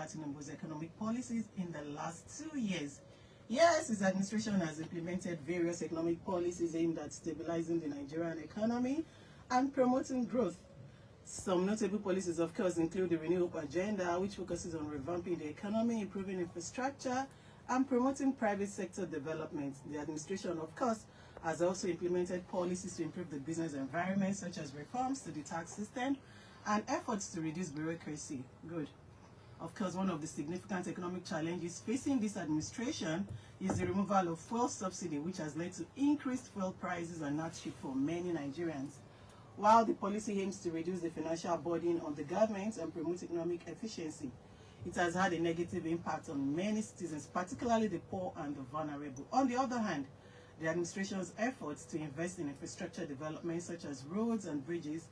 Tinubu's economic policies in the last 2 years. Yes, his administration has implemented various economic policies aimed at stabilizing the Nigerian economy and promoting growth. Some notable policies, of course, include the Renewal Agenda, which focuses on revamping the economy, improving infrastructure, and promoting private sector development. The administration, of course, has also implemented policies to improve the business environment, such as reforms to the tax system and efforts to reduce bureaucracy. Good. Of course, one of the significant economic challenges facing this administration is the removal of fuel subsidy, which has led to increased fuel prices and hardship for many Nigerians. While the policy aims to reduce the financial burden on the government and promote economic efficiency, it has had a negative impact on many citizens, particularly the poor and the vulnerable. On the other hand, the administration's efforts to invest in infrastructure development, such as roads and bridges,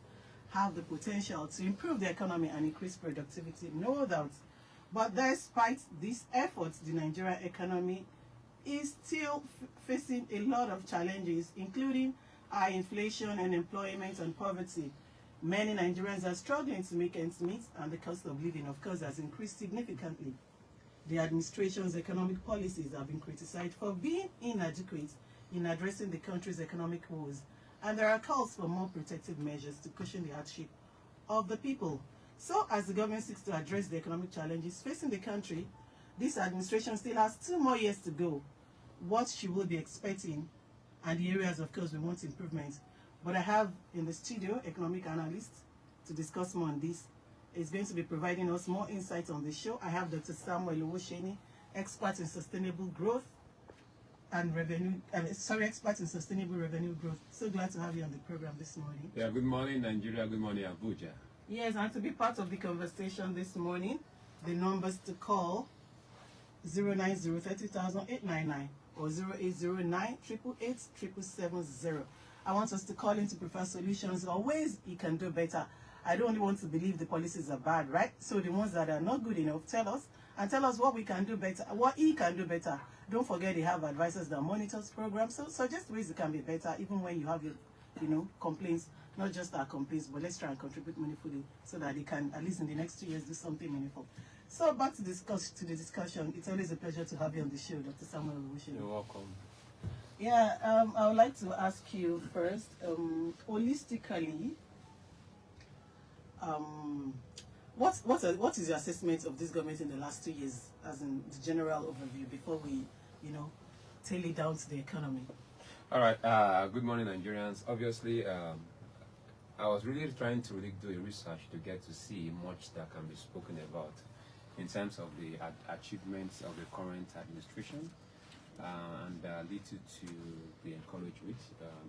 have the potential to improve the economy and increase productivity, no doubt. But despite these efforts, the Nigerian economy is still facing a lot of challenges, including high inflation, unemployment, and poverty. Many Nigerians are struggling to make ends meet, and the cost of living, of course, has increased significantly. The administration's economic policies have been criticized for being inadequate in addressing the country's economic woes, and there are calls for more protective measures to cushion the hardship of the people. So, as the government seeks to address the economic challenges facing the country, this administration still has 2 more years to go. What she will be expecting, and the areas, of course, we want improvement. But I have in the studio economic analyst to discuss more on this. Is going to be providing us more insights on the show. I have Dr. Samuel Owoseni, expert in sustainable growth and revenue. Expert in sustainable revenue growth. So glad to have you on the program this morning. Yeah, good morning, Nigeria. Good morning, Abuja. Yes, and to be part of the conversation this morning, the numbers to call 090-30,899 or 0809-888-770. I want us to call in to prefer solutions or ways you can do better. I don't only want to believe the policies are bad, right? So the ones that are not good enough, tell us, and tell us what we can do better, what he can do better. Don't forget they have advisors that monitors programs, so suggest ways it can be better, even when you have your, complaints, not just our complaints, but let's try and contribute meaningfully so that they can, at least in the next 2 years, do something meaningful. So back to the discussion. It's always a pleasure to have you on the show, Dr. Samuel Owoseni. You're welcome. Yeah, I would like to ask you first, holistically, what is your assessment of this government in the last 2 years, as in the general overview, before we, tail it down to the economy? All right. Good morning, Nigerians. Obviously, I was really trying to do a research to get to see much that can be spoken about in terms of the achievements of the current administration. And little to be encouraged with,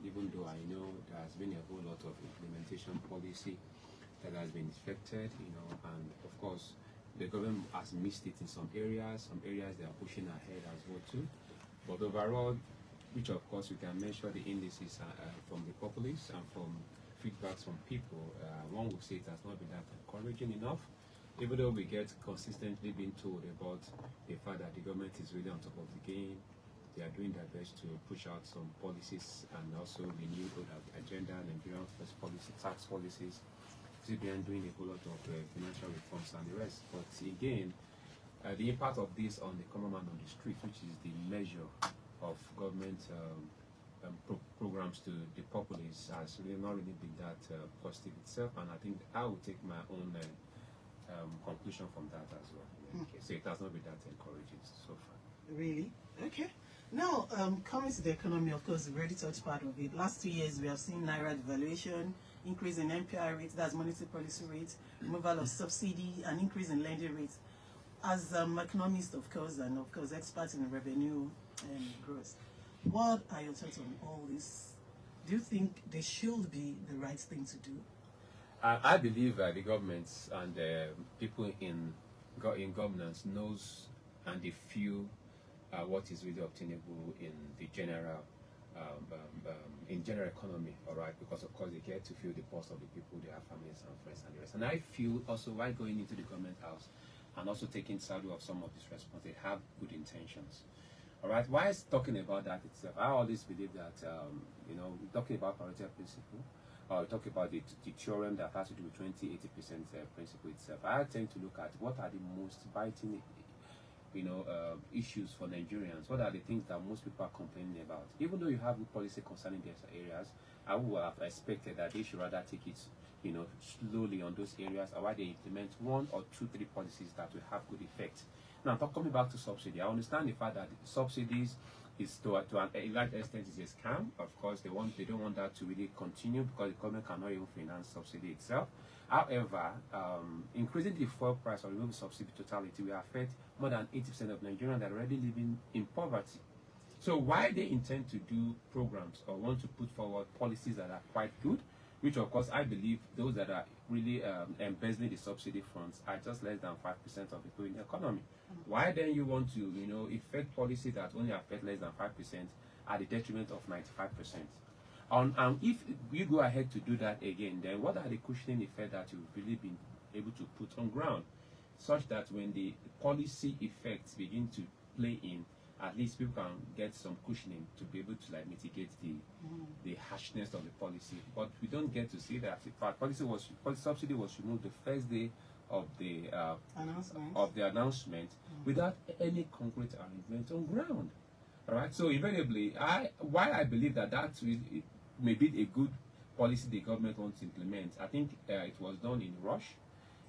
even though I know there has been a whole lot of implementation policy that has been effected, and of course the government has missed it in some areas they are pushing ahead as well too. But overall, which of course we can measure the indices from the populace and from feedbacks from people, one would say it has not been that encouraging enough. Even though we get consistently being told about the fact that the government is really on top of the game, they are doing their best to push out some policies and also renew the agenda, Nigerian first policy, tax policies, CBN doing a whole lot of financial reforms and the rest. But again, the impact of this on the common man on the street, which is the measure of government programs to the populace, has really not really been that positive itself. And I think I will take my own conclusion from that as well. Okay. So it has not been that encouraging so far. Really? Okay. Now, coming to the economy, of course, we already touched part of it. Last 2 years, we have seen Naira devaluation, increase in MPR rates, that's monetary policy rates, removal of subsidy, and increase in lending rates. As economists, of course, and of course, experts in revenue and growth, what are your thoughts on all this? Do you think they should be the right thing to do? I believe the governments and people in governance knows and they feel what is really obtainable in the general economy, all right, because of course they get to feel the pulse of the people, their families and friends and the rest. And I feel also while going into the government house and also taking salary of some of these response, they have good intentions. All right, while talking about that itself, I always believe that, talking about priority principle, talk about the theorem that has to do with 20-80% principle itself. I tend to look at what are the most biting, issues for Nigerians. What are the things that most people are complaining about? Even though you have good policy concerning these areas, I would have expected that they should rather take it, slowly on those areas, or why they implement 1 or 2, 3 policies that will have good effect. Now, coming back to subsidy, I understand the fact that subsidies is to a large extent is a scam. Of course, they don't want that to really continue because the government cannot even finance subsidy itself. However, increasing the fuel price or removing subsidy totality will affect more than 80% of Nigerians that are already living in poverty. So why they intend to do programs or want to put forward policies that are quite good, which of course I believe those that are really embezzling the subsidy funds are just less than 5% of the people in the economy. Why then you want to, effect policy that only affect less than 5% at the detriment of 95%? And if you go ahead to do that again, then what are the cushioning effects that you've really been able to put on ground, such that when the policy effects begin to play in, at least people can get some cushioning to be able to mitigate the harshness of the policy. But we don't get to see that. In fact, subsidy was removed the first day of the announcement without any concrete arrangement on ground. All right. So invariably, why I believe that may be a good policy the government wants to implement. I think it was done in rush.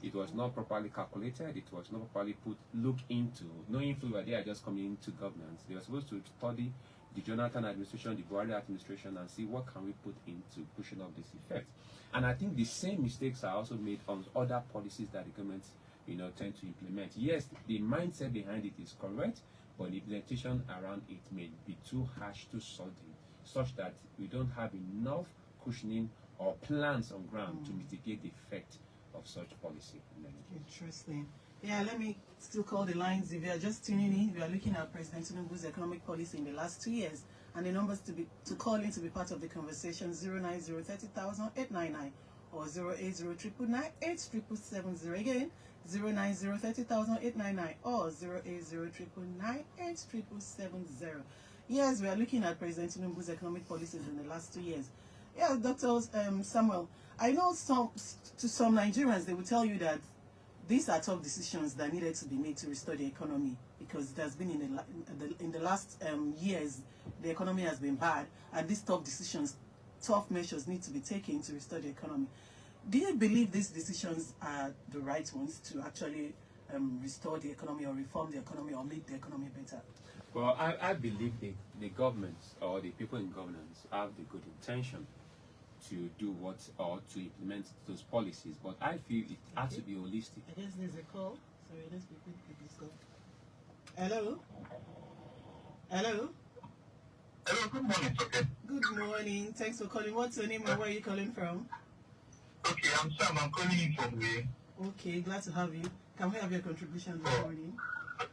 It was not properly calculated. It was not properly looked into. Knowing full well they are just coming into governance. They were supposed to study the Jonathan administration, the Buhari administration, and see what can we put into pushing up this effect. And I think the same mistakes are also made on other policies that the government, tend to implement. Yes, the mindset behind it is correct, but the implementation around it may be too harsh, too sudden, such that we don't have enough cushioning or plans on ground to mitigate the effect of such policy. Interesting. Yeah, let me still call the lines. If you are just tuning in, we are looking at President Tinubu's economic policy in the last 2 years, and the numbers to call in to be part of the conversation: 090-30,899 or 080-999-87770. Again, 090-30,899 or 080-999-87770. Yes, we are looking at President Tinubu's economic policies in the last 2 years. Yeah, Dr. Samuel, I know some Nigerians, they will tell you that these are tough decisions that needed to be made to restore the economy, because there's been in the last years, the economy has been bad, and these tough measures need to be taken to restore the economy. Do you believe these decisions are the right ones to actually restore the economy or reform the economy or make the economy better? Well, I believe the government or the people in governance have the good intention to do to implement those policies, but I feel it has to be holistic. I guess there's a call. Sorry, let's be quick with this call. Hello? Hello? Hello, good morning, okay. Good morning. Thanks for calling. What's your name and where are you calling from? Okay, I'm Sam. I'm calling in from Way. Okay, glad to have you. Can we have your contribution this morning?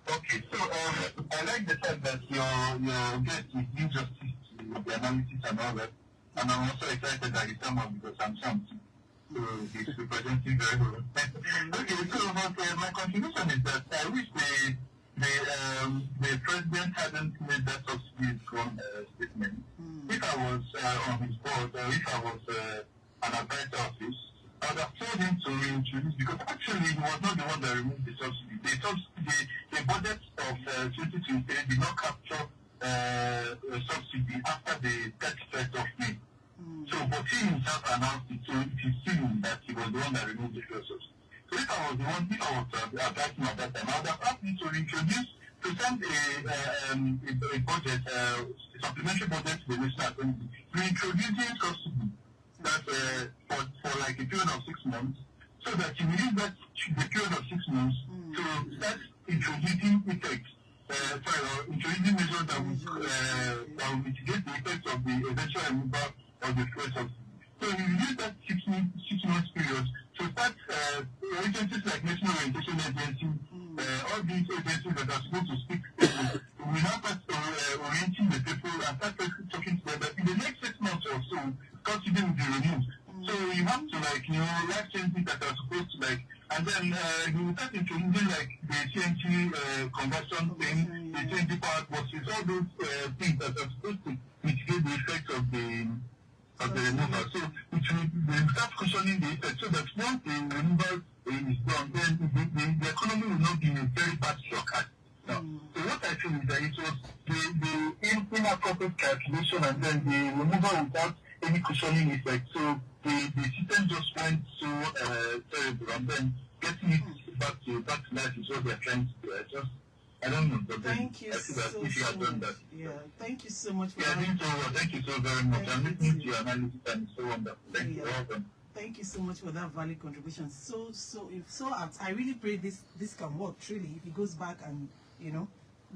Okay, so I like the fact that your guest is doing justice to the analysis and all that. And I'm also excited that he's someone because I'm Sam too. So he's representing very well. Okay, so my contribution is that I wish the president hadn't made that subsidy statement. If I was on his board, or if I was an advisor of his, I would have told him to reintroduce, because actually he was not the one that removed the subsidy. The budget of 2023 did not capture subsidy after the 31st of May. So, but he himself announced it, so it is seen that he was the one that removed the fuel subsidy. So if I was advising at that time, I would have asked him to reintroduce, to send a budget, a supplementary budget to the National Assembly, reintroducing subsidy that for like a period of 6 months, so that you use that the period of 6 months to start introducing effects. Introducing measures that will mitigate the effects of the eventual removal of the fuel subsidy. So you use that 6 months period to start agencies like National Orientation Agency, all these agencies that are supposed to speak to people, we now start orienting the people and start talking to them. But in the next 6 months or so, subsidy will be removed. So you have to life changes that are supposed to and then you will start introducing the CNG conversion thing, the CNG power buses, all those things that are supposed to mitigate the effects of the removal. So which will they start cushioning the effect so that once the removal is done, then the economy will not be in a very bad shock. Now, so what I feel is that it was the inappropriate calculation and then the removal without any cushioning effect. So the system just went so terrible, and then getting it back to life is what they're trying to do. I don't know, but thank you I feel that so, if you so have done much. that. Yeah, thank you so much for Yeah, that. thank you so very much. I'm listening to your analysis and it's so wonderful. Thank you. Well done. Thank you so much for that valid contribution. So apt. I really pray this can work truly. If he goes back and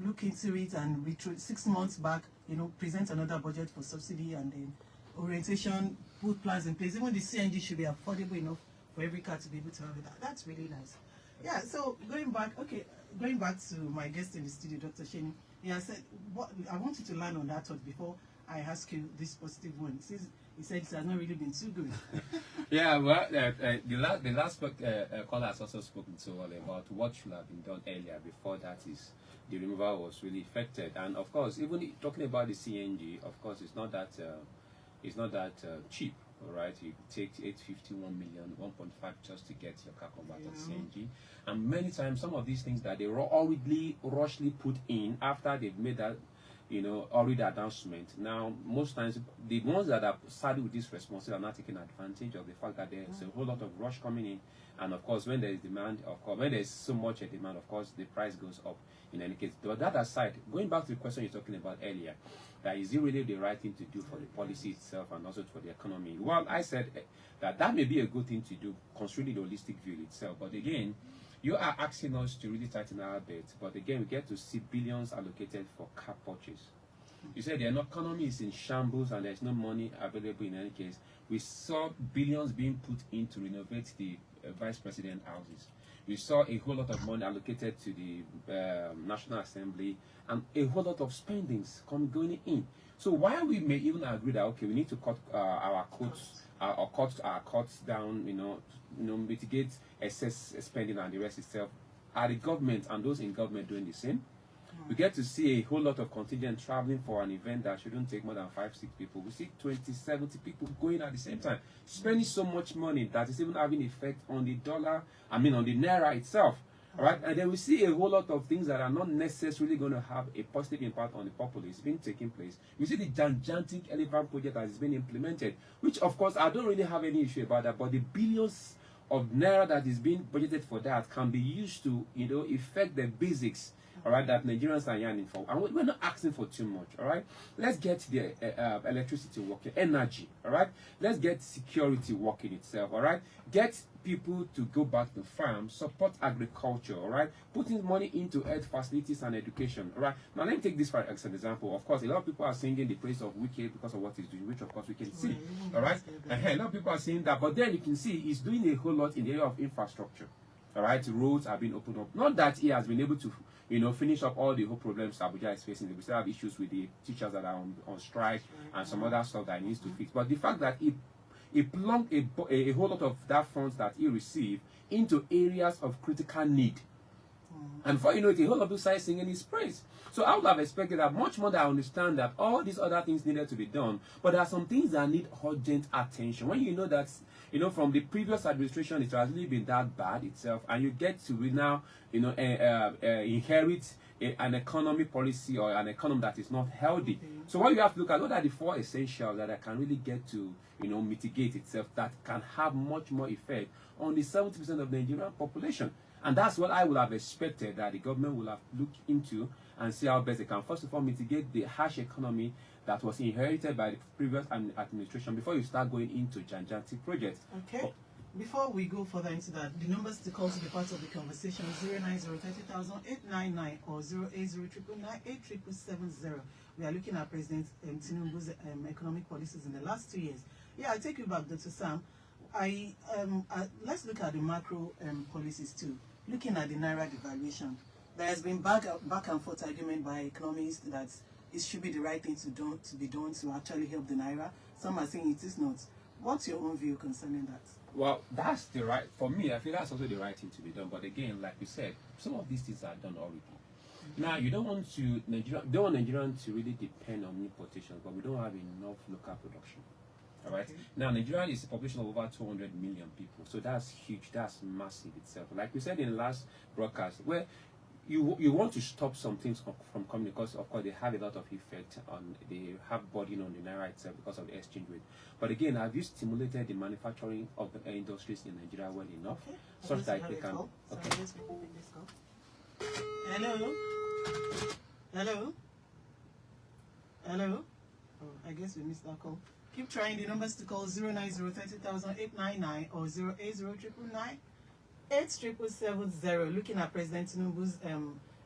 look into it and 6 months back, present another budget for subsidy and then orientation, put plans in place. Even the CNG should be affordable enough for every car to be able to have it. That's really nice. Yeah. So going back to my guest in the studio, Dr. Sheni. Yeah, I said I want you to land on that thought before I ask you this positive one. He said it has not really been too good. Yeah, well, the last caller has also spoken to all about what should have been done earlier before that is the removal was really effected. And of course, even talking about the CNG, of course, it's not that cheap. All right, you take 851 million, 1.5 just to get your car converted to CNG, and many times some of these things that they rushly put in after they've made that already announcement. Now, most times, the ones that are saddled with this responsibility are not taking advantage of the fact that there's a whole lot of rush coming in. And of course, when there is demand, of course, when there's so much demand, of course, the price goes up in any case. But that aside, going back to the question you're talking about earlier, that is it really the right thing to do for the policy itself and also for the economy? Well, I said that may be a good thing to do, considering the holistic view itself. But again, you are asking us to really tighten our belt, but again, we get to see billions allocated for car purchase. You said the economy is in shambles and there's no money available in any case. We saw billions being put in to renovate the vice president houses. We saw a whole lot of money allocated to the National Assembly and a whole lot of spendings going in. So while we may even agree that, okay, we need to cut our costs down, mitigate excess spending and the rest itself, are the government and those in government doing the same? We get to see a whole lot of contingent traveling for an event that shouldn't take more than 5-6 people. We see 20, 70 people going at the same time, spending so much money that is even having effect on the dollar, on the naira itself. All right, and then we see a whole lot of things that are not necessarily going to have a positive impact on the populace being taking place. We see the gigantic elephant project that is being implemented, which of course I don't really have any issue about that, but the billions of naira that is being budgeted for that can be used to, affect the basics, all right, that Nigerians are yearning for. And we're not asking for too much, all right? Let's get the electricity working, energy, all right? Let's get security working itself, all right? Get people to go back to farm, support agriculture, all right? Putting money into health facilities and education, all right? Now, let me take this as an example. Of course, a lot of people are singing the praise of Wike because of what he's doing, which of course we can see, all right? A lot of people are saying that, but then you can see he's doing a whole lot in the area of infrastructure, all right? Roads are being opened up. Not that he has been able to finish up all the whole problems Abuja is facing. We still have issues with the teachers that are on strike and some other stuff that he needs to fix. But the fact that he plunked a whole lot of that funds that he received into areas of critical need. And before you know it, a whole lot of people started singing his praise. So I would have expected that much more than I understand that all these other things needed to be done, but there are some things that need urgent attention. When you know that, from the previous administration, it has really been that bad itself, and you get to now, inherit an economy policy or an economy that is not healthy. So what you have to look at, what are the 4 essentials that I can really get to, mitigate itself, that can have much more effect on the 70% of the Nigerian population. And that's what I would have expected that the government will have looked into and see how best they can, first of all, mitigate the harsh economy that was inherited by the previous administration before you start going into gigantic projects. Okay. Before we go further into that, the numbers to call to be part of the conversation is 090-30,899 or 080-999-87770. We are looking at President Tinubu's economic policies in the last 2 years. Yeah, I take you back, Dr. Sam. Let's look at the macro policies too. Looking at the naira devaluation, there has been back and forth argument by economists that it should be the right thing to be done to actually help the naira. Some are saying it is not. What's your own view concerning that? Well, that's the right, for me, I feel that's also the right thing to be done. But again, like we said, some of these things are done already. Now, you don't want Nigerians to really depend on importation, but we don't have enough local production. All right. Okay. Now, Nigeria is a population of over 200 million people, so that's huge. That's massive itself. Like we said in the last broadcast, where you want to stop some things from coming because of course they have a lot of effect on they have burden on the naira itself because of the exchange rate. But again, have you stimulated the manufacturing of the industries in Nigeria well enough Okay. such that they can? Okay. Let's pick this call. Hello. Hello. Hello. Oh, I guess we missed that call. Keep trying. The numbers to call 090-30,899 or 080-999. 87770. Looking at President Tinubu's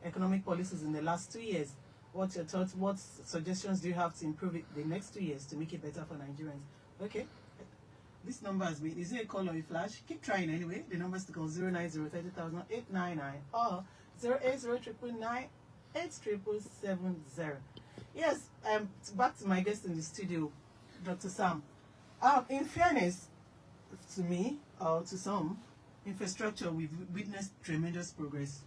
economic policies in the last 2 years, what's your thoughts? What suggestions do you have to improve it the next 2 years to make it better for Nigerians? Okay, this number has been, is it a call or a flash? Keep trying anyway. The numbers to call 090-30,899 or 080-999-87770. Yes, back to my guest in the studio, Dr. Sam. In fairness to me, or to some, infrastructure, we've witnessed tremendous progress,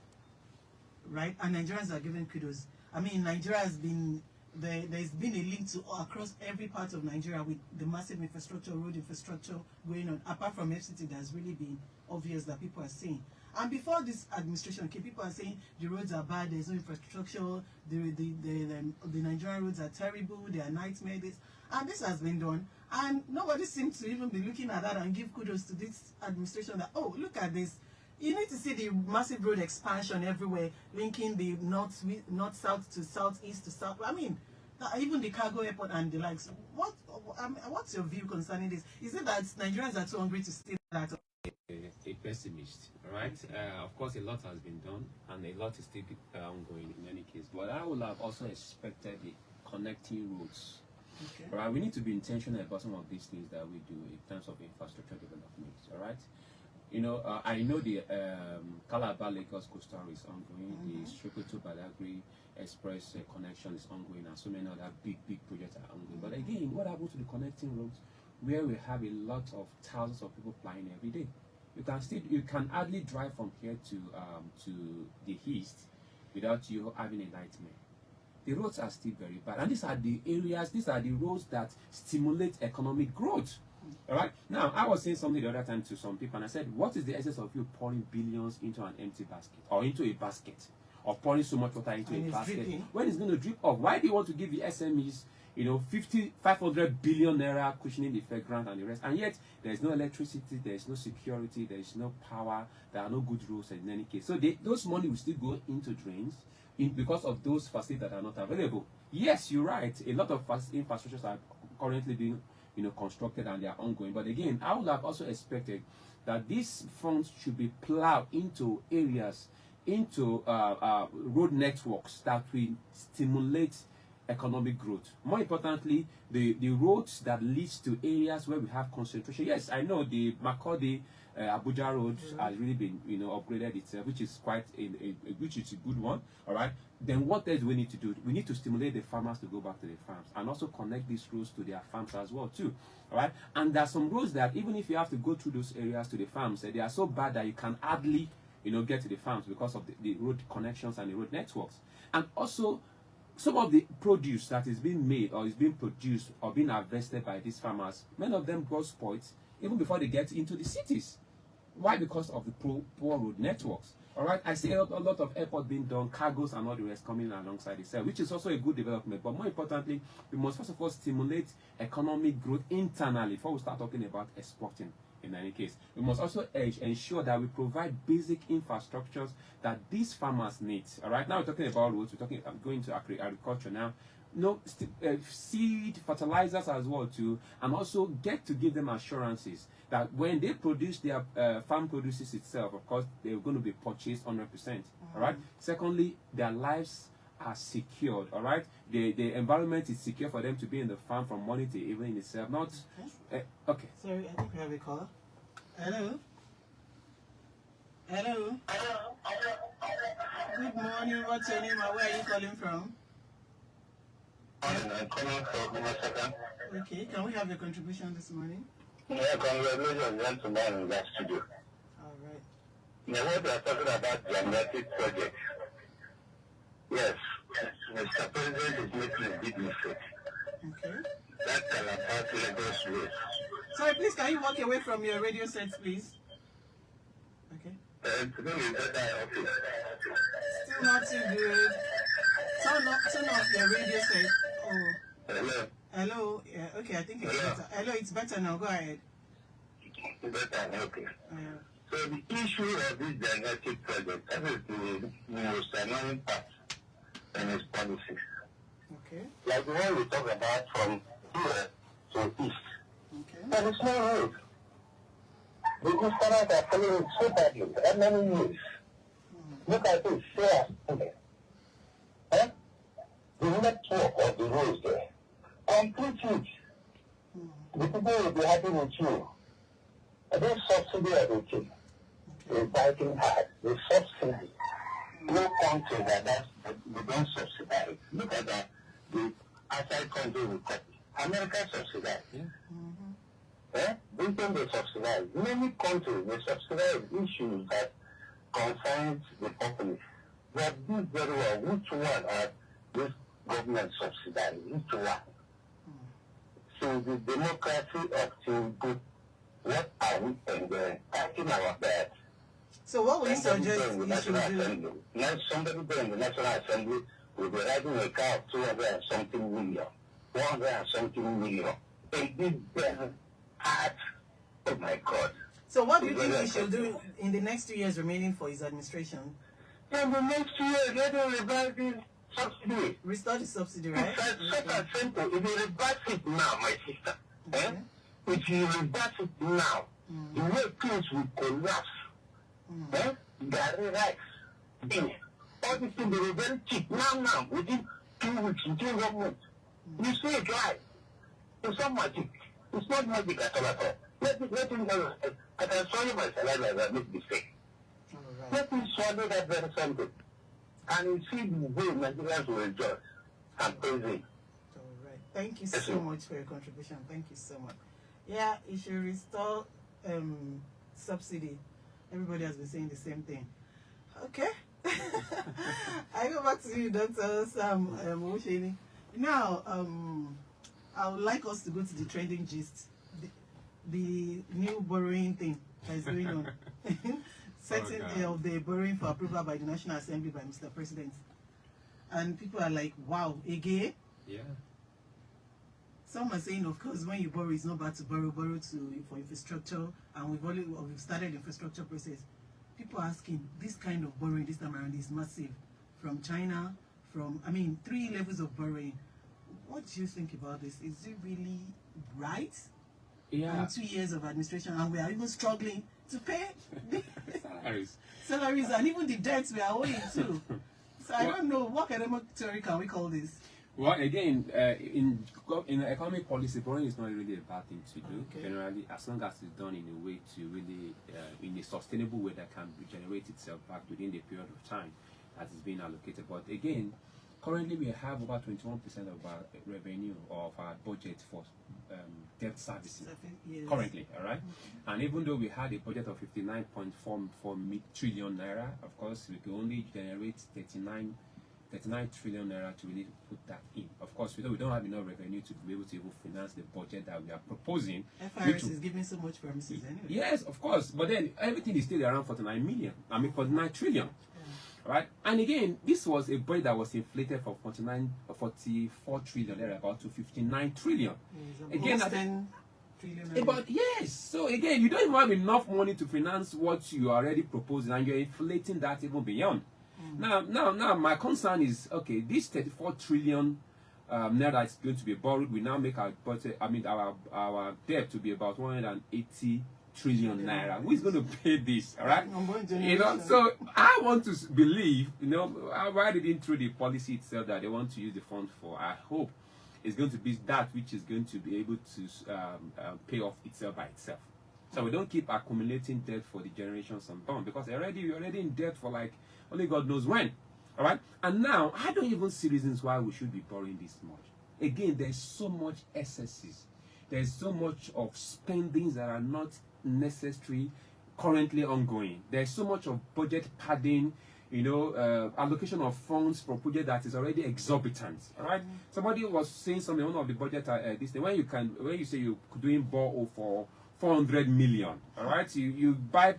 right? And Nigerians are given kudos. I mean, Nigeria has been, there's been a link to across every part of Nigeria with the massive infrastructure, road infrastructure going on. Apart from FCT, that's really been obvious that people are seeing. And before this administration, people are saying the roads are bad, there's no infrastructure, the Nigerian roads are terrible, they are nightmares. And this has been done. And nobody seems to even be looking at that and give kudos to this administration that, oh, look at this. You need to see the massive road expansion everywhere, linking the north-south to southeast to south. I mean, even the cargo airport and the likes. What's your view concerning this? Is it that Nigerians are too hungry to steal that? A pessimist, all right? Of course, a lot has been done, and a lot is still ongoing in any case. But I would have also expected the connecting roads. Okay. All right, we need to be intentional about some of these things that we do in terms of infrastructure development. All right, you know, I know the Calabar Lagos coastal is ongoing. The Sokoto Badagry Express connection is ongoing, and so many other big projects are ongoing. But again, what happens to the connecting roads, where we have a lot of thousands of people flying every day? You can hardly drive from here to the east without you having a nightmare. The roads are still very bad, and these are the roads that stimulate economic growth. All right. Now, I was saying something the other time to some people, and I said, "What is the essence of you pouring billions into an empty basket, or into a basket, or pouring so much water into a basket dripping. when it's going to drip off? Why do you want to give the SMEs, 500 billion naira cushioning the Fed grant and the rest, and yet there is no electricity, there is no security, there is no power, there are no good roads in any case. So those money will still go into drains." Because of those facilities that are not available. Yes, you're right. A lot of infrastructures are currently being, constructed and they are ongoing. But again, I would have also expected that these funds should be plowed into areas, into road networks that will stimulate economic growth. More importantly, the roads that leads to areas where we have concentration. Yes, I know the Makurdi Abuja road has really been upgraded itself, which is quite which is a good one. All right. Then what else do we need to do? We need to stimulate the farmers to go back to the farms and also connect these roads to their farms as well too. All right. And there are some roads that even if you have to go through those areas to the farms, they are so bad that you can hardly get to the farms because of the road connections and the road networks. And also, some of the produce that is being made or is being produced or being harvested by these farmers, many of them go spoiled even before they get into the cities. Why? Because of the poor road networks. All right, I see a lot of airport being done, cargoes and all the rest coming alongside itself, which is also a good development. But more importantly, we must first of all stimulate economic growth internally before we start talking about exporting. In any case, we must also ensure that we provide basic infrastructures that these farmers need. All right, now we're talking about roads. I'm going to agriculture now. Seed, fertilizers as well too, and also get to give them assurances that when they produce their farm produces itself, of course, they're going to be purchased 100%. All right. Secondly, their lives are secured. All right. The environment is secure for them to be in the farm from morning to evening itself. Not okay. Sorry, I think we have a caller. Hello. Hello. Good morning. What's your name and where are you calling from? I'm calling from Minnesota. Okay, can we have your contribution this morning? Yeah, congratulations, gentlemen, in that studio. All right. Now, what we are talking about the Atlantic project. Yes, Mr. President is making a big mistake. Okay. That Calabar Lagos road can you walk away from your radio set, please? Okay. Still not too good. Turn off your radio set. Oh. Hello. Hello. Yeah. Okay. I think it's better. Hello. It's better now. Go ahead. Better. Okay. So the issue of this genetic project, that is the most annoying part in its policies. Okay. Like the one we talk about from here to east. Okay. There is no road. The Easterners are following it so badly. That many years. Look at this. Huh? The network of the roads there. Complete it. The people will be happy with you. They subsidy everything. They're biting hard. They subsidy. No country they don't subsidize. Look at that. The outside country will copy. America subsidize. Britain they subsidize. Many countries they subsidize issues that concern the populace. But this very well, which one are this government subsidizing? Which one? So the democracy of Tinubu, what are we enjoying? Fighting our bed. So what will you suggest we should do? Now somebody there in the National Assembly will be riding a car of 200 and something million, 100 and something million. A big heart. Oh my God. So what do you think we should do in the next 2 years remaining for his administration? In the next 2 years, let him reverse this subsidy. Restore the subsidy, right? It's such and simple. If you reverse it now, my sister, if you reverse it now, the way things will collapse. Gary rice, beans, all these things will be very cheap now, within 2 weeks, within 1 month. You see it right. It's not magic. It's not magic at all. Let him know. I can swallow my saliva if I make mistake. Right. Let him swallow that very something. And you see the way Nigerians will rejoice and praise him. All right. Thank you so much for your contribution. Thank you so much. Yeah, it should restore subsidy. Everybody has been saying the same thing. Okay. I go back to you, Dr. Sam Owoseni. Now, I would like us to go to the trending gist. The new borrowing thing that is going on. Setting of the borrowing for approval by the National Assembly by Mr. President. And people are like, wow, again? Yeah. Some are saying, of course, when you borrow, it's not bad to borrow for infrastructure, and we've started infrastructure process. People are asking, this kind of borrowing this time around is massive. From China, 3 levels of borrowing. What do you think about this? Is it really right? Yeah. In 2 years of administration, and we are even struggling to pay the salaries, and even the debts we are owing too. So I don't know, what academic theory can we call this? Well, again, in economic policy, borrowing is not really a bad thing to do. Okay. Generally, as long as it's done in a way to really, in a sustainable way that can regenerate itself back within the period of time that is being allocated. But again, currently we have about 21% of our revenue of our budget for debt servicing. Yes. Currently, all right. And even though we had a budget of 59.44 trillion naira, of course, we can only generate 39 trillion naira to really put that in. Of course, we don't have enough revenue to be able to even finance the budget that we are proposing. FRS is giving so much promises anyway. Yes, of course. But then everything is still around 49 trillion. Right? And again, this was a budget that was inflated from 44 trillion, about to 59 trillion. Again, 10 trillion. But yes, so again, you don't even have enough money to finance what you are already proposing, and you're inflating that even beyond. Now, my concern is, okay, this 34 trillion naira is going to be borrowed. We now make our budget, our debt to be about 180 trillion naira. Who is going to pay this? All right, so I want to believe, while reading through the policy itself that they want to use the fund for, I hope it's going to be that which is going to be able to pay off itself by itself. So we don't keep accumulating debt for the generations unborn, because we're already in debt for like only God knows when. All right, and now I don't even see reasons why we should be borrowing this much. Again, there's so much excesses. There's so much of spendings that are not necessary currently ongoing. There's so much of budget padding, allocation of funds for project that is already exorbitant. All right. Somebody was saying something, one of the budget this thing, when you say you're doing borrow for 400 million. All right, you buy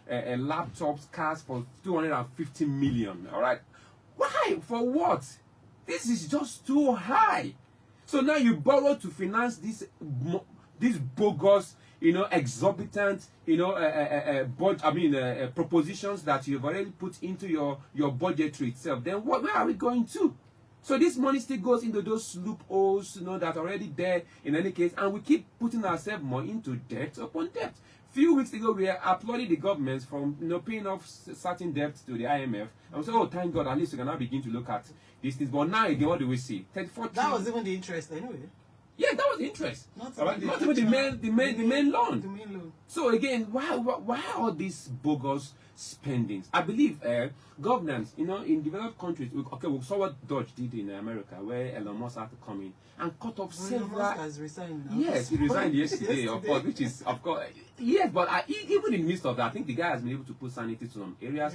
laptops, cars for 250 million. All right, why? For what? This is just too high. So now you borrow to finance this bogus, exorbitant, propositions that you've already put into your budgetary itself. Then where are we going to? So this money still goes into those loopholes, that are already there in any case, and we keep putting ourselves more into debt upon debt. Few weeks ago, we are applauding the government from paying off certain debts to the IMF, and we say, oh, thank God, at least we can now begin to look at these things. But now again, what do we see? 34 That was even the interest anyway. Yeah, that was the interest. Not even the main loan. The main loan. So again, why all these bogus spendings? I believe governance, in developed countries, we saw what Dodge did in America, where Elon Musk had to come in and cut off several. Elon Musk has resigned now. Yes, he resigned yesterday, of course, which is, of course, yes, but even in the midst of that, I think the guy has been able to put sanity to some areas.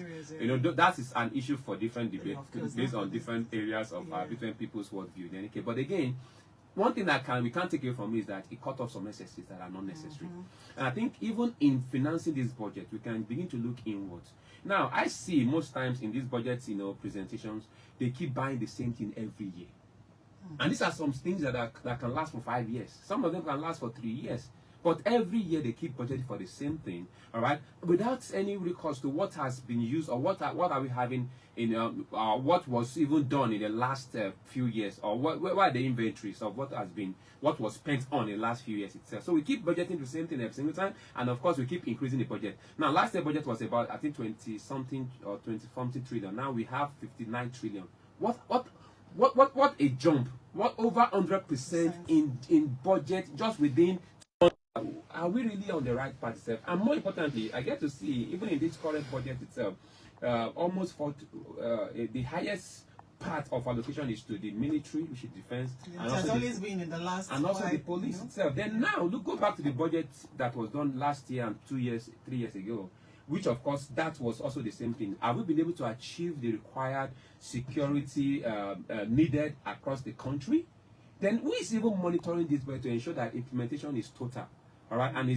That is an issue for different debate, based on different areas of different people's worldview. In any case, but again, one thing that we can't take away from is that it cut off some necessities that are not necessary. And I think even in financing this budget, we can begin to look inwards. Now, I see most times in these budgets, presentations, they keep buying the same thing every year. And these are some things that can last for 5 years. Some of them can last for 3 years. But every year they keep budgeting for the same thing, all right, without any recourse to what has been used or what are we having in what was even done in the last few years, or what are the inventories of what was spent on in the last few years itself. So we keep budgeting the same thing every single time, and of course we keep increasing the budget. Now, last year budget was about, I think, 20 something or 20 something trillion. Now we have 59 trillion. What a jump! What over 100% in budget just within. Are we really on the right path itself? And more importantly, I get to see, even in this current budget itself, almost the highest part of allocation is to the military, which is defense. It has always been in the last. And also the police itself. Then now, go back to the budget that was done last year and 3 years ago, which of course, that was also the same thing. Have we been able to achieve the required security needed across the country? Then who is even monitoring this budget to ensure that implementation is total? All right, and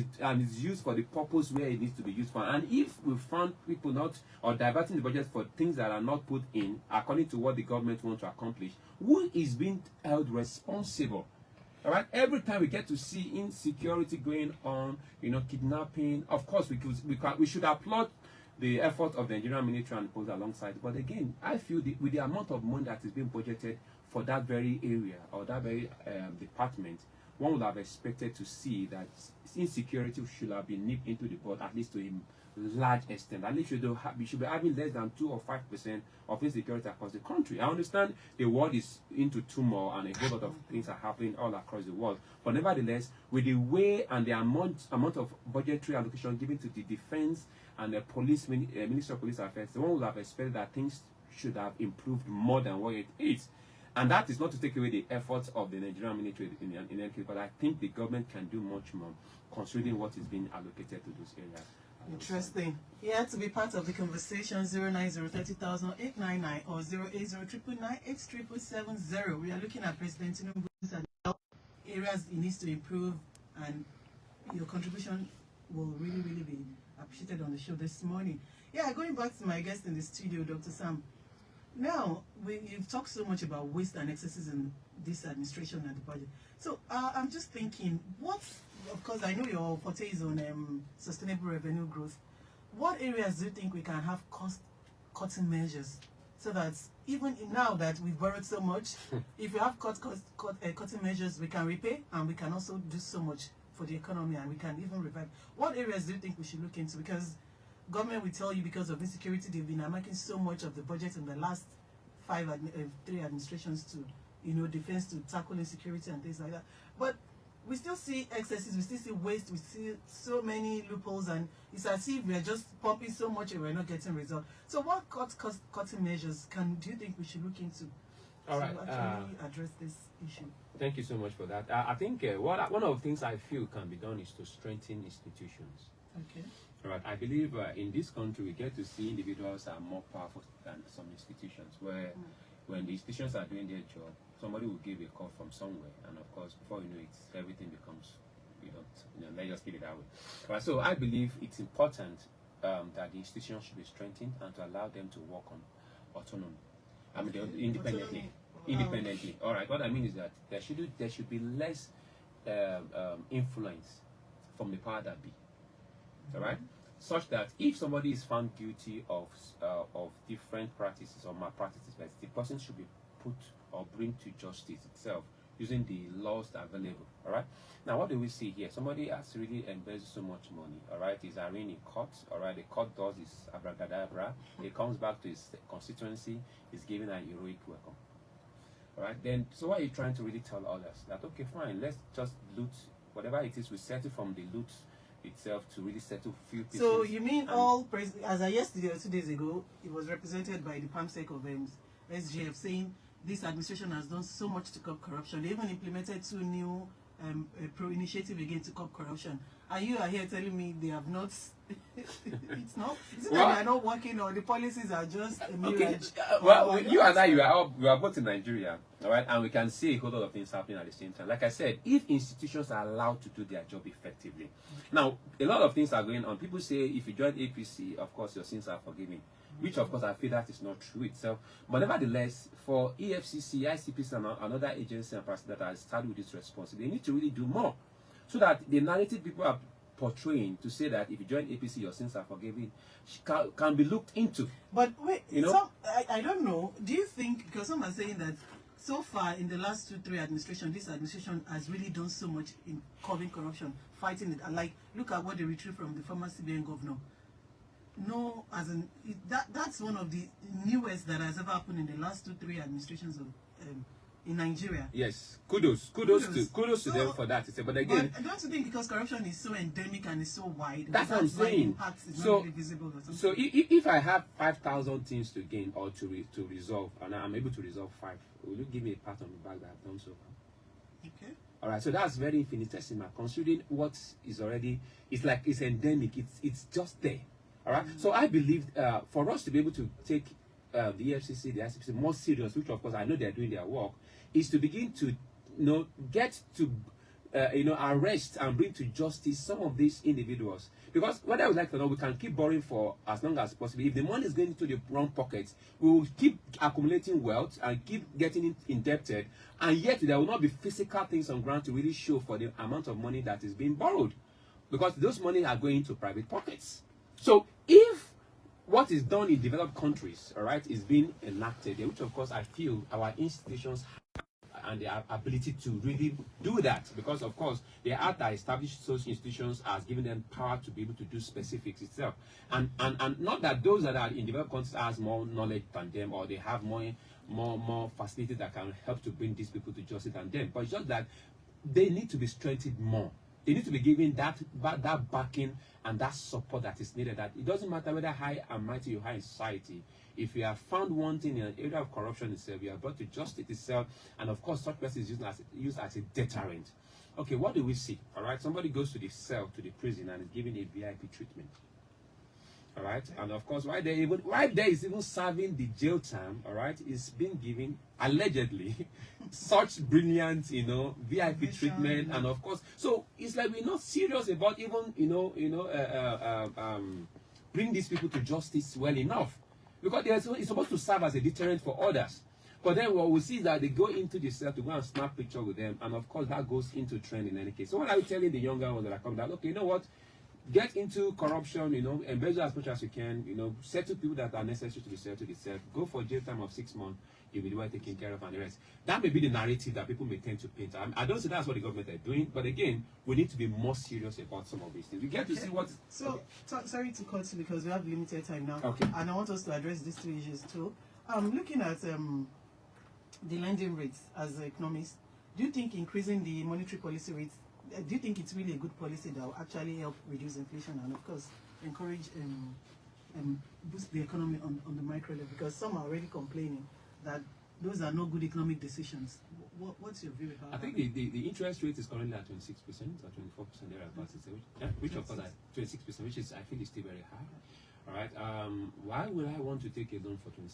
it's used for the purpose where it needs to be used for. And if we found people not or diverting the budget for things that are not put in according to what the government wants to accomplish, who is being held responsible? All right, every time we get to see insecurity going on, kidnapping, of course we should applaud the effort of the Nigerian military and police alongside. But again, I feel with the amount of money that is being budgeted for that very area or that very department, one would have expected to see that insecurity should have been nipped into the bud, at least to a large extent. At least we should be having less than 2 or 5% of insecurity across the country. I understand the world is into turmoil and a whole lot of things are happening all across the world. But nevertheless, with the way and the amount of budgetary allocation given to the defense and the police, Ministry of Police Affairs, one would have expected that things should have improved more than what it is. And that is not to take away the efforts of the Nigerian military in any case, but I think the government can do much more considering what is being allocated to those areas. Interesting. Yeah, to be part of the conversation, 090-30,899 or 080-999-87770. We are looking at President Tinubu's and areas he needs to improve, and your contribution will really, really be appreciated on the show this morning. Yeah, going back to my guest in the studio, Dr. Sam. Now, you've talked so much about waste and excesses in this administration and the budget. So I'm just thinking, of course, I know your forte is on sustainable revenue growth. What areas do you think we can have cost-cutting measures so that even now that we've borrowed so much, if we have cutting measures, we can repay and we can also do so much for the economy and we can even revive. What areas do you think we should look into? Because government will tell you because of insecurity, they've been making so much of the budget in the last 3 administrations to, defense to tackle insecurity and things like that. But we still see excesses, we still see waste, we see so many loopholes, and it's as if we're just pumping so much and we're not getting results. So what cutting measures do you think we should look into to actually address this issue? Thank you so much for that. I think one of the things I feel can be done is to strengthen institutions. Okay. All right. I believe in this country we get to see individuals are more powerful than some institutions, where when the institutions are doing their job, somebody will give a call from somewhere, and of course, before you know it, everything becomes let's just keep it that way. Right, so I believe it's important that the institution should be strengthened and to allow them to work on autonomy. I mean, independently. Independently. All right. What I mean is that there should be less influence from the power that be. All right. Such that if somebody is found guilty of different practices or malpractices, the person should be put or bring to justice itself using the laws that are available. All right. Now, what do we see here? Somebody has really embezzled so much money. All right. He's arraigned in court. All right. The court does his abracadabra. He comes back to his constituency. He's given an heroic welcome. All right. Then, so what are you trying to really tell others? That okay, fine. Let's just loot whatever it is. We settle from the loot itself to really settle few pieces. So you mean as I yesterday or 2 days ago, it was represented by the PAMSEC of SGF saying this administration has done so much to curb corruption. They even implemented 2 new pro initiative again to curb corruption. And you are here telling me they have not. It's not. Is it that they are not working or the policies are just a mirage? Okay. You and I, we are both in Nigeria, all right, and we can see a whole lot of things happening at the same time. Like I said, if institutions are allowed to do their job effectively, now a lot of things are going on. People say if you join APC, of course your sins are forgiven. Which of course I feel that is not true itself. But nevertheless, for EFCC, ICPC and another agency and person that are started with this responsibility, they need to really do more. So that the narrative people are portraying to say that if you join APC, your sins are forgiven, can be looked into. But wait, I don't know. Do you think, because some are saying that so far in the last 2-3 administrations, this administration has really done so much in curbing corruption, fighting it. And like, look at what they retrieved from the former CBN governor. No, as in that's one of the newest that has ever happened in the last 2-3 administrations of in Nigeria. Yes, kudos to them for that. But again, but don't you think because corruption is so endemic and is so wide, that's what I'm saying. Impact is not really visible or something? So if I have 5,000 things to gain or to resolve, and I'm able to resolve 5, will you give me a pat on the back that I've done so far? Okay. All right, so that's very infinitesimal considering what is already. It's endemic. It's just there. All right. So I believe for us to be able to take the EFCC, the ICPC more serious, which of course I know they're doing their work, is to begin to get to arrest and bring to justice some of these individuals. Because what I would like to know, we can keep borrowing for as long as possible. If the money is going into the wrong pockets, we will keep accumulating wealth and keep getting indebted, and yet there will not be physical things on ground to really show for the amount of money that is being borrowed, because those money are going into private pockets. So if what is done in developed countries, all right, is being enacted, which of course I feel our institutions have and their ability to really do that, because of course the act that established such institutions has given them power to be able to do specifics itself, and not that those that are in developed countries has more knowledge than them, or they have more facilities that can help to bring these people to justice than them, but it's just that they need to be strengthened more. They need to be given that backing and that support that is needed. That it doesn't matter whether high and mighty you are in society. If you have found one thing in an area of corruption itself, you are brought to justice itself, and of course such person is used as a deterrent. Okay, what do we see? All right, somebody goes to the cell, to the prison, and is given a VIP treatment. All right, and of course, while there is even serving the jail time, all right, is being given allegedly such brilliant, VIP treatment, and of course, so it's like we're not serious about even, bring these people to justice well enough, because it's supposed to serve as a deterrent for others. But then what we see is that they go into the cell to go and snap picture with them, and of course that goes into trend in any case. So what are we telling the younger ones that are coming down? Okay, you know what? Get into corruption, embezzle as much as you can, settle people that are necessary to be settled itself. Go for jail time of 6 months, you'll be well taken care of, and the rest. That may be the narrative that people may tend to paint. I don't say that's what the government are doing, but again, we need to be more serious about some of these things. We get to see what. So, sorry to cut you because we have limited time now. Okay. And I want us to address these 2 issues too. Looking at the lending rates as an economist, do you think increasing the monetary policy rates, do you think it's really a good policy that will actually help reduce inflation and, of course, encourage boost the economy on the micro level? Because some are already complaining that those are no good economic decisions. What's your view about that? I think the interest rate is currently at 26% or 24% thereabouts, which of course at 26%, which is, I feel, is still very high. All right. Why would I want to take a loan for 26%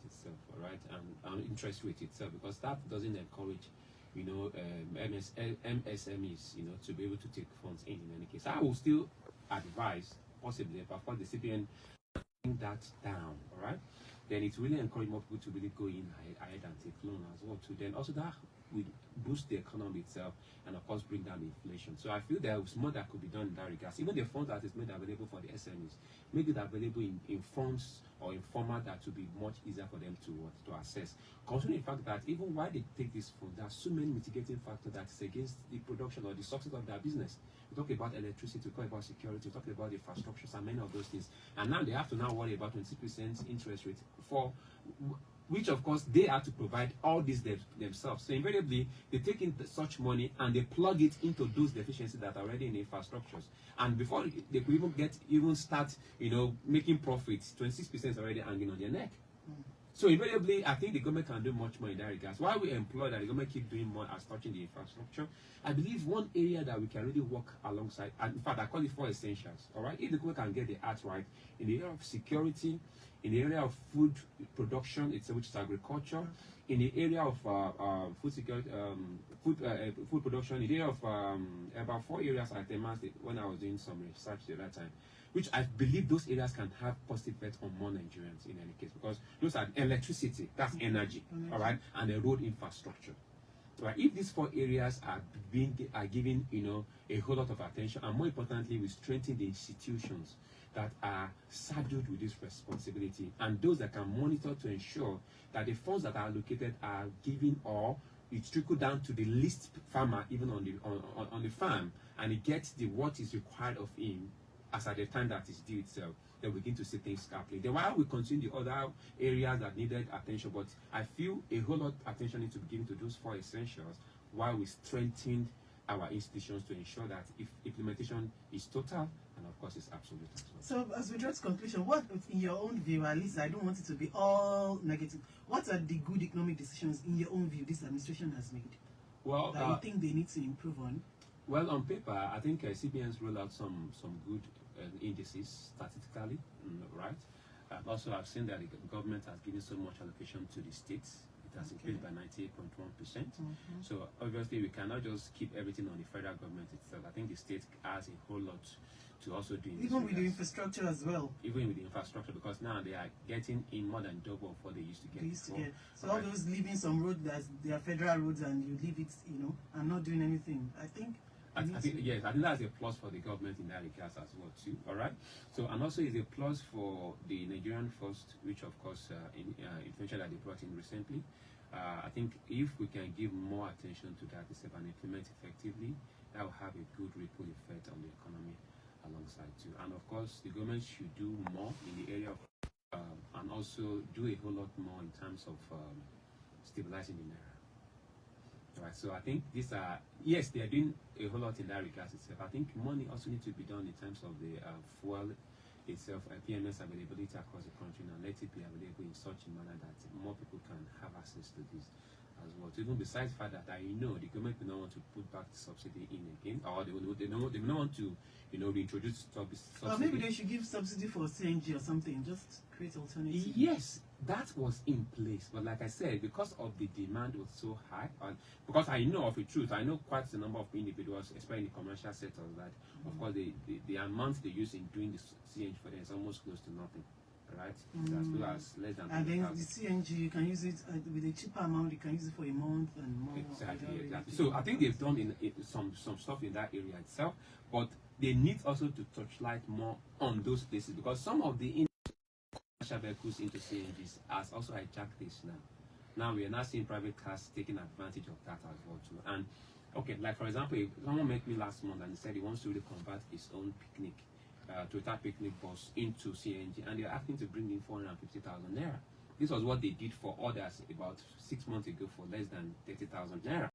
itself? All right, and interest rate itself, because that doesn't encourage MSMEs, to be able to take funds in any case. I will still advise, possibly, but for the CBN, bring that down, all right? Then it really encourage more people to really go in ahead and take loan as well too. Then also that will boost the economy itself and of course bring down inflation. So I feel there is more that could be done in that regard. Even the funds that is made available for the SMEs, make it available in funds or in format that will be much easier for them to access. Considering the fact that even while they take this fund, there are so many mitigating factors that is against the production or the success of their business. We talk about electricity, we talk about security, we talk about infrastructures and many of those things. And now they have to now worry about 20% interest rate for which of course they have to provide all these themselves. So invariably they take in such money and they plug it into those deficiencies that are already in infrastructures. And before they could even start, making profits, 26% is already hanging on their neck. So invariably, I think the government can do much more in that regard. Why we employ that the government keep doing more as touching the infrastructure, I believe one area that we can really work alongside, and in fact I call it 4 essentials. All right, if the government can get the act right in the area of security, in the area of food production, which is agriculture, in the area of food security, food production, in the area of about 4 areas I demonstrated when I was doing some research the other time, which I believe those areas can have positive effect on more Nigerians in any case, because those are electricity, that's energy, all right, and the road infrastructure. Right? If these 4 areas are given, a whole lot of attention, and more importantly, we strengthen the institutions that are saddled with this responsibility, and those that can monitor to ensure that the funds that are allocated are given, or it trickle down to the least farmer, even on the farm, and it gets what is required of him as at the time that is due itself, then we begin to see things happening. Then while we continue the other areas that needed attention, but I feel a whole lot of attention needs to be given to those 4 essentials while we strengthen our institutions to ensure that if implementation is total and of course is absolute as well. So as we draw to conclusion, what in your own view, at least I don't want it to be all negative, what are the good economic decisions in your own view this administration has made Well, that you think they need to improve on? Well, on paper, I think CBN's rolled out some good indices statistically, right? Also, I've seen that the government has given so much allocation to the states. It has increased by 98.1%. So obviously, we cannot just keep everything on the federal government itself. I think the state has a whole lot to also do. Even with the infrastructure as well. Even with the infrastructure, because now they are getting in more than double of what they used to get. So all those leaving some roads that they are federal roads and you leave it, and not doing anything. I think yes, I think that's a plus for the government in that regard as well too. All right. So and also is a plus for the Nigerian First, which of course intervention that they brought in recently. I think if we can give more attention to that itself and implement effectively, that will have a good ripple effect on the economy alongside too. And of course, the government should do more in the area of and also do a whole lot more in terms of stabilizing the naira. Right, so I think these are, yes, they are doing a whole lot in that regard itself. I think money also needs to be done in terms of the fuel itself, PMS availability across the country, and let it be available in such a manner that more people can have access to this as well. So even besides the fact that the government will not want to put back the subsidy in again, or they will not want to, reintroduce subsidy. Or maybe they should give subsidy for CNG or something, just create alternatives. Yes, that was in place, but like I said, because of the demand was so high, and because I know of the truth, I know quite a number of individuals, especially in the commercial sector, that of course the amount they use in doing the CNG for them is almost close to nothing, right? As well as less than. And then the CNG, you can use it with a cheaper amount. You can use it for a month and more. Exactly. So I think they've done some stuff in that area itself, but they need also to touchlight more on those places, because some of the commercial vehicles into CNGs has also hijacked this now. Now we are now seeing private cars taking advantage of that as well too. And okay, like for example, if someone met me last month and he said he wants to really convert his own picnic, Toyota picnic bus into CNG, and they're asking to bring in 450,000 naira. This was what they did for others about 6 months ago for less than 30,000 naira.